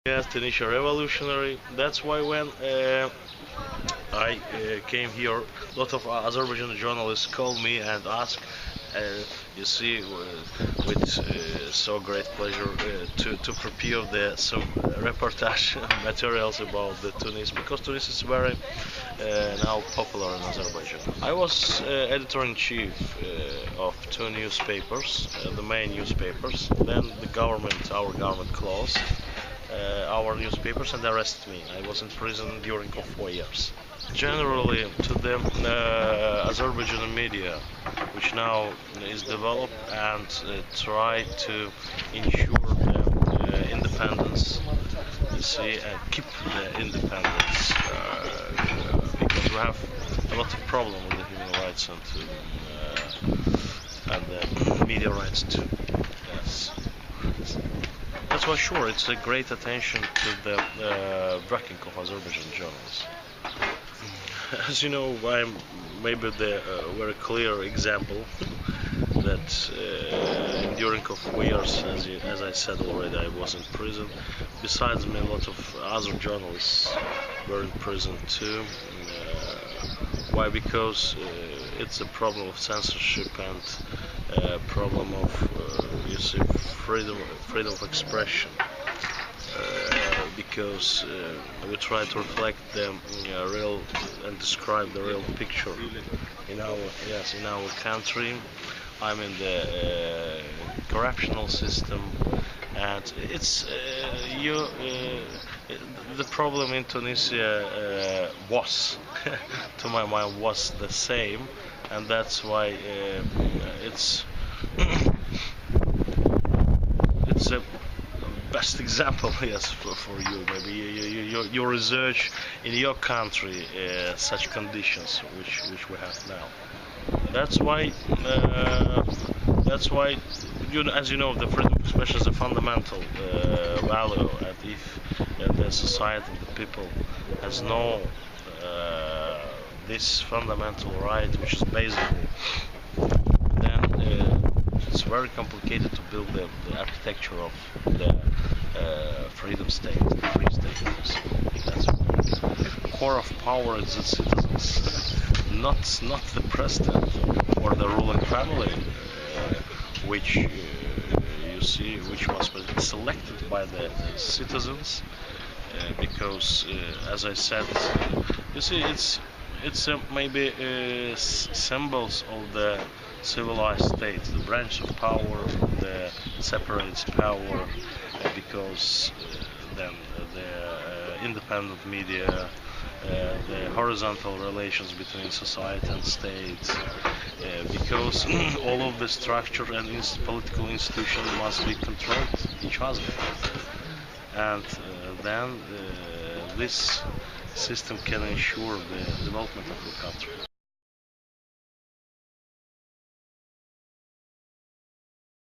Yes, Tunisia revolutionary. That's why when I came here, a lot of Azerbaijani journalists called me and asked, uh, you see, with so great pleasure to prepare some reportage materials about the Tunis, because Tunis is very now popular in Azerbaijan. I was editor-in-chief of two newspapers, the main newspapers. Then our government closed our newspapers and arrested me. I was in prison during 4 years. Generally, to the Azerbaijani media, which now is developed and try to ensure the independence, you see, and keep the independence, because we have a lot of problem with the human rights and the media rights too. Yes. That's why, sure, it's a great attention to the working of Azerbaijan journalists. As you know, I'm maybe the very clear example that during 4 years, as I said already, I was in prison. Besides me, a lot of other journalists were in prison too. Why? Because it's a problem of censorship and problem of you see, freedom of expression. Because we try to reflect the real and describe the real picture in our country. I'm in the corruptional system, and it's the problem in Tunisia was to my mind was the same, and that's why it's it's a best example, yes, for you. Maybe your research in your country such conditions which we have now. That's why as you know, the freedom of expression is a fundamental value, and if the society, the people has no this fundamental right, which is basically, then it's very complicated to build the architecture of the freedom state, the free state. That's the core of power is the citizens, not the president or the ruling family, which you see, which was selected by the citizens, because as I said, you see, it's maybe symbols of the civilized state, the branch of power that separates power, because then the independent media, the horizontal relations between society and state, because all of the structure and political institutions must be controlled each other, and then this system can ensure the development of the country.